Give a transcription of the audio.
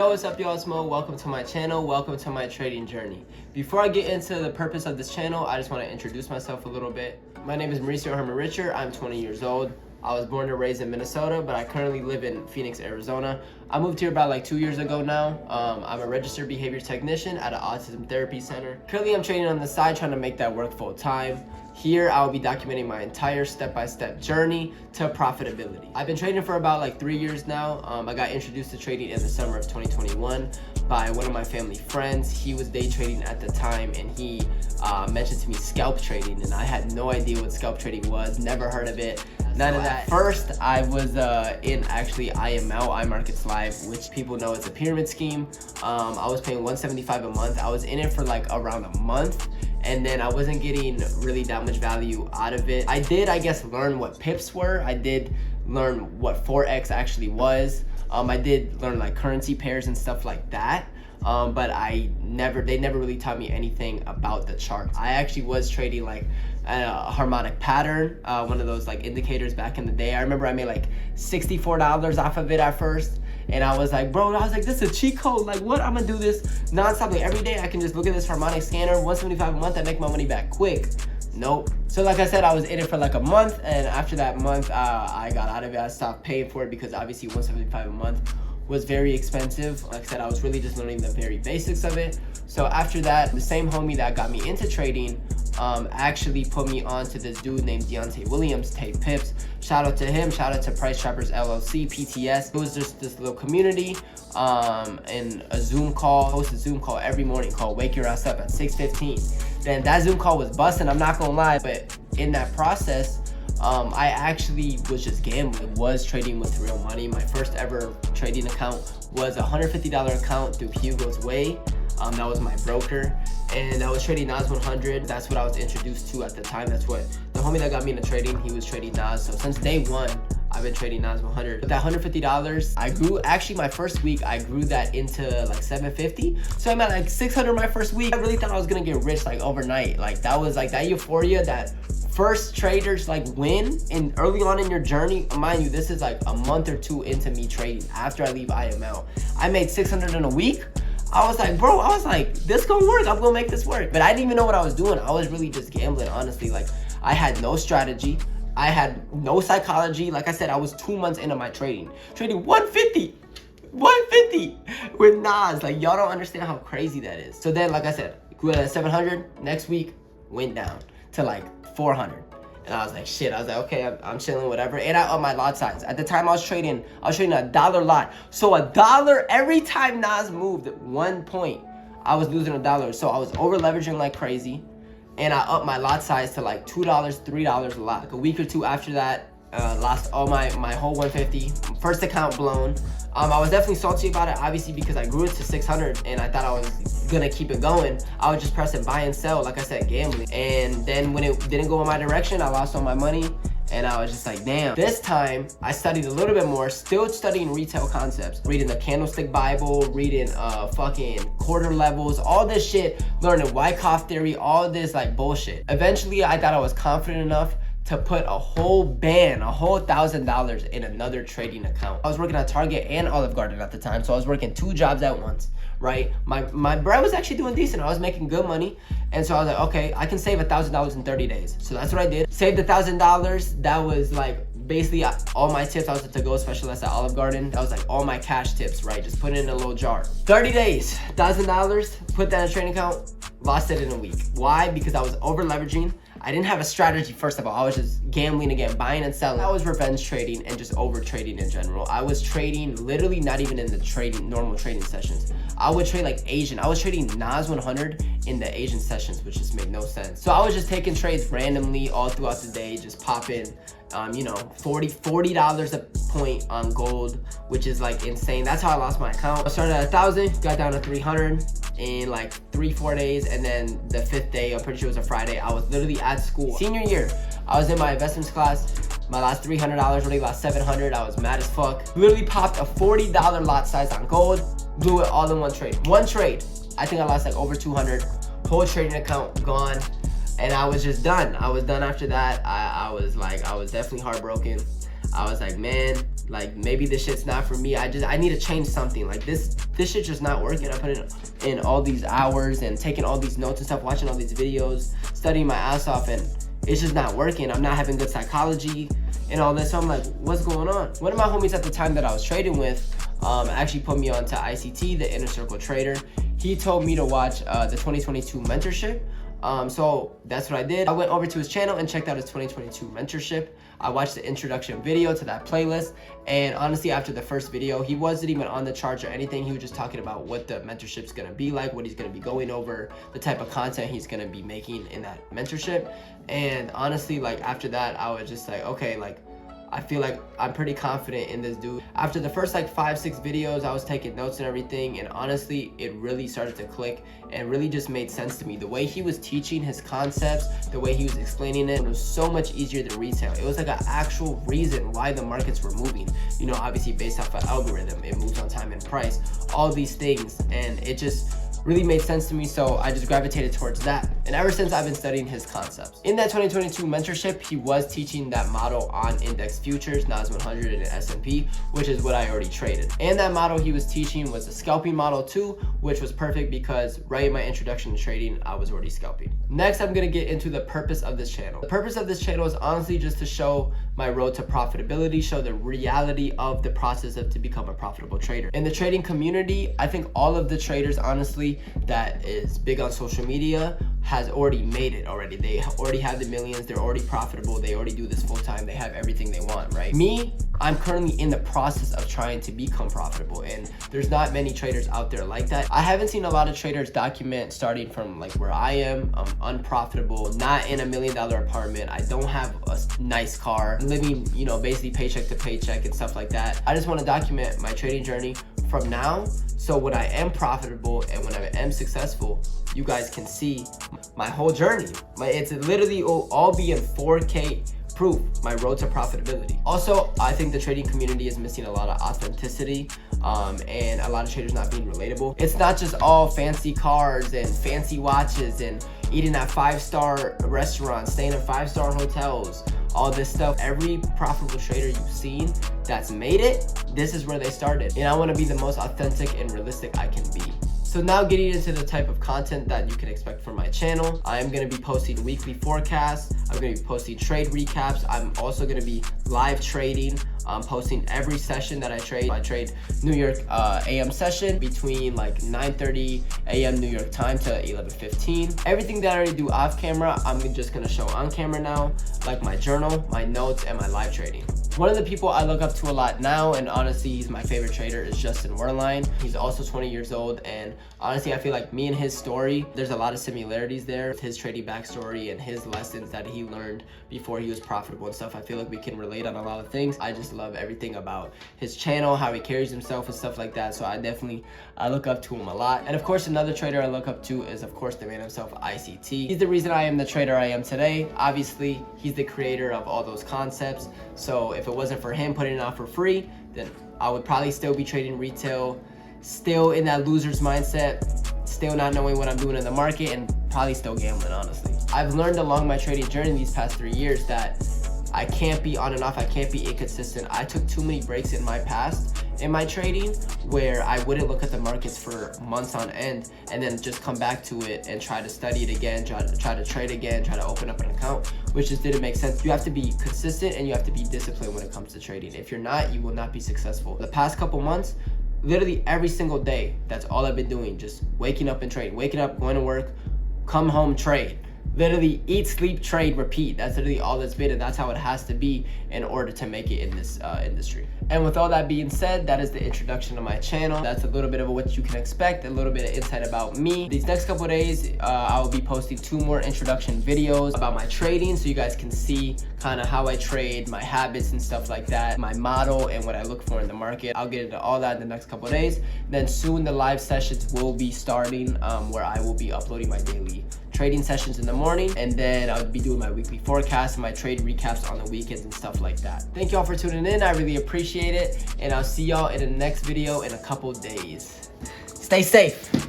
Yo, what's up y'all, it's Mo. Welcome to my channel, welcome to my trading journey. Before I get into the purpose of this channel, I just want to introduce myself a little bit. My name is Mauricio Herman Richer. I'm 20 years old. I was born and raised in Minnesota, but I currently live in Phoenix, Arizona. I moved here about like 2 years ago now. I'm a registered behavior technician at an autism therapy center. Currently, I'm trading on the side, trying to make that work full time. Here, I'll be documenting my entire step-by-step journey to profitability. I've been trading for about like 3 years now. I got introduced to trading in the summer of 2021 by one of my family friends. He was day trading at the time, and he mentioned to me scalp trading, and I had no idea what scalp trading was, never heard of it. None of that. First, I was in actually IML, iMarkets Live, which people know is a pyramid scheme. I was paying $175 a month. I was in it for like around a month, and then I wasn't getting really that much value out of it. I did, I guess, learn what pips were. I did learn what Forex actually was. I did learn like currency pairs and stuff like that. But they never really taught me anything about the chart. I actually was trading like a harmonic pattern, one of those like indicators back in the day. I remember I made like $64 off of it at first, and I was like, bro, this is a cheat code. Like, what? I'm gonna do this nonstop. Like every day I can just look at this harmonic scanner, $175 a month, I make my money back quick. Nope. So like I said, I was in it for like a month, and after that month, I got out of it. I stopped paying for it because obviously $175 a month was very expensive. Like I said, I was really just learning the very basics of it. So after that, the same homie that got me into trading actually put me on to this dude named Deontay Williams, Tay Pips. Shout out to him, shout out to Price Trappers LLC, PTS. It was just this little community and a Zoom call, host a Zoom call every morning called Wake Your Ass Up at 6:15. Then that Zoom call was busting, I'm not gonna lie, but in that process, I actually was just gambling, was trading with real money. My first ever trading account was a $150 account through Hugo's Way. That was my broker, and I was trading NAS 100. That's what I was introduced to at the time. That's what the homie that got me into trading, he was trading NAS. So since day one, I've been trading NAS 100. With that $150, I grew, actually my first week, I grew that into like 750. So I'm at like 600 my first week. I really thought I was gonna get rich like overnight. Like that was like that euphoria, that first traders like win in early on in your journey. Mind you, this is like a month or two into me trading after I leave IML. I made 600 in a week. I was like, bro, this gonna work. I'm gonna make this work. But I didn't even know what I was doing. I was really just gambling, honestly. Like, I had no strategy. I had no psychology. Like I said, I was 2 months into my trading. Trading 150 with NAS. Like, y'all don't understand how crazy that is. So then, like I said, grew at 700. Next week, went down to like 400. And I was like, shit. I was like, okay, I'm chilling, whatever. And I upped my lot size. At the time I was trading a dollar lot. So a dollar every time Nas moved at 1 point, I was losing a dollar. So I was over leveraging like crazy. And I upped my lot size to like $2, $3 a lot. Like a week or two after that, lost all my whole 150. First account blown. I was definitely salty about it, obviously, because I grew it to 600 and I thought I was gonna keep it going. I was just pressing buy and sell, like I said, gambling. And then when it didn't go in my direction, I lost all my money, and I was just like, damn. This time, I studied a little bit more, still studying retail concepts, reading the Candlestick Bible, reading fucking quarter levels, all this shit, learning Wyckoff theory, all this like bullshit. Eventually, I thought I was confident enough to put a whole $1,000 in another trading account. I was working at Target and Olive Garden at the time, so I was working 2 jobs at once, right? My bread was actually doing decent. I was making good money, and so I was like, okay, I can save $1,000 in 30 days. So that's what I did. Saved $1,000. That was like basically all my tips. I was a to-go specialist at Olive Garden. That was like all my cash tips, right? Just put it in a little jar. 30 days, $1,000, put that in a trading account, lost it in a week. Why? Because I was over leveraging. I didn't have a strategy, first of all. I was just gambling again, buying and selling. I was revenge trading and just over trading in general. I was trading literally not even in the normal trading sessions. I would trade like Asian. I was trading NAS 100 in the Asian sessions, which just made no sense. So I was just taking trades randomly all throughout the day, just popping, you know, $40 a point on gold, which is like insane. That's how I lost my account. I started at 1,000, got down to 300 in like 3-4 days, and then the 5th day, I'm pretty sure it was a Friday, I was literally at school. Senior year, I was in my investments class. My last $300, really lost $700. I was mad as fuck. Literally popped a $40 lot size on gold, blew it all in one trade. One trade, I think I lost like over 200. Whole trading account gone, and I was just done. I was done after that. I was definitely heartbroken. I was like, man, like maybe this shit's not for me. I need to change something. Like this shit's just not working. I put in all these hours and taking all these notes and stuff, watching all these videos, studying my ass off, and it's just not working. I'm not having good psychology and all this. So I'm like, what's going on? One of my homies at the time that I was trading with actually put me onto ICT, the Inner Circle Trader. He told me to watch the 2022 mentorship. So that's what I did. I went over to his channel and checked out his 2022 mentorship. I watched the introduction video to that playlist, and honestly, after the first video, he wasn't even on the charts or anything. He was just talking about what the mentorship's gonna be like, what he's gonna be going over, the type of content he's gonna be making in that mentorship. And honestly, like after that, I was just like, okay, like I feel like I'm pretty confident in this dude. After the first like 5-6 videos, I was taking notes and everything, and honestly, it really started to click and really just made sense to me. The way he was teaching his concepts, the way he was explaining it was so much easier than retail. It was like an actual reason why the markets were moving. You know, obviously based off an algorithm, it moves on time and price, all these things, and it just really made sense to me, so I just gravitated towards that. And ever since, I've been studying his concepts. In that 2022 mentorship, he was teaching that model on index futures, NAS 100 and S&P, which is what I already traded. And that model he was teaching was a scalping model too, which was perfect because right in my introduction to trading, I was already scalping. Next, I'm gonna get into the purpose of this channel. The purpose of this channel is honestly just to show my road to profitability, show the reality of the process to become a profitable trader. In the trading community, I think all of the traders, honestly, that is big on social media has already made it already. They already have the millions, they're already profitable, they already do this full time, they have everything they want, right? Me, I'm currently in the process of trying to become profitable, and there's not many traders out there like that. I haven't seen a lot of traders document starting from like where I am. I'm unprofitable, not in $1 million apartment, I don't have a nice car, I'm living, you know, basically paycheck to paycheck and stuff like that. I just want to document my trading journey from now, so when I am profitable and when I am successful, you guys can see my whole journey. It's literally all be in 4K proof, my road to profitability. Also, I think the trading community is missing a lot of authenticity, and a lot of traders not being relatable. It's not just all fancy cars and fancy watches and eating at 5-star restaurants, staying in 5-star hotels, all this stuff. Every profitable trader you've seen that's made it, this is where they started. And I want to be the most authentic and realistic I can be. So now getting into the type of content that you can expect from my channel, I'm going to be posting weekly forecasts, I'm going to be posting trade recaps, I'm also going to be live trading, posting every session that I trade. I trade New York AM session between like 9:30 AM New York time to 11:15. Everything that I already do off camera, I'm just going to show on camera now, like my journal, my notes, and my live trading. One of the people I look up to a lot now, and honestly he's my favorite trader, is Justin Werlein. He's also 20 years old, and honestly I feel like me and his story, there's a lot of similarities there with his trading backstory and his lessons that he learned before he was profitable and stuff. I feel like we can relate on a lot of things. I just love everything about his channel, how he carries himself and stuff like that, so I look up to him a lot. And of course, another trader I look up to is of course the man himself, ICT. He's the reason I am the trader I am today. Obviously, he's the creator of all those concepts, so if it wasn't for him putting it out for free, then I would probably still be trading retail, still in that loser's mindset, still not knowing what I'm doing in the market, and probably still gambling, honestly. I've learned along my trading journey these past 3 years that I can't be on and off, I can't be inconsistent. I took too many breaks in my past in my trading where I wouldn't look at the markets for months on end and then just come back to it and try to study it again, try to trade again, try to open up an account, which just didn't make sense. You have to be consistent and you have to be disciplined when it comes to trading. If you're not, you will not be successful. The past couple months, literally every single day, that's all I've been doing, just waking up and trading, waking up, going to work, come home, trade. Literally eat, sleep, trade, repeat. That's literally all it's been, and that's how it has to be in order to make it in this industry. And with all that being said, that is the introduction to my channel. That's a little bit of what you can expect, a little bit of insight about me. These next couple of days, I will be posting 2 more introduction videos about my trading, so you guys can see kind of how I trade, my habits and stuff like that, my model and what I look for in the market. I'll get into all that in the next couple of days. Then soon the live sessions will be starting, where I will be uploading my daily trading sessions in the morning, and then I'll be doing my weekly forecasts and my trade recaps on the weekends and stuff like that. Thank y'all for tuning in. I really appreciate it, and I'll see y'all in the next video in a couple days. Stay safe.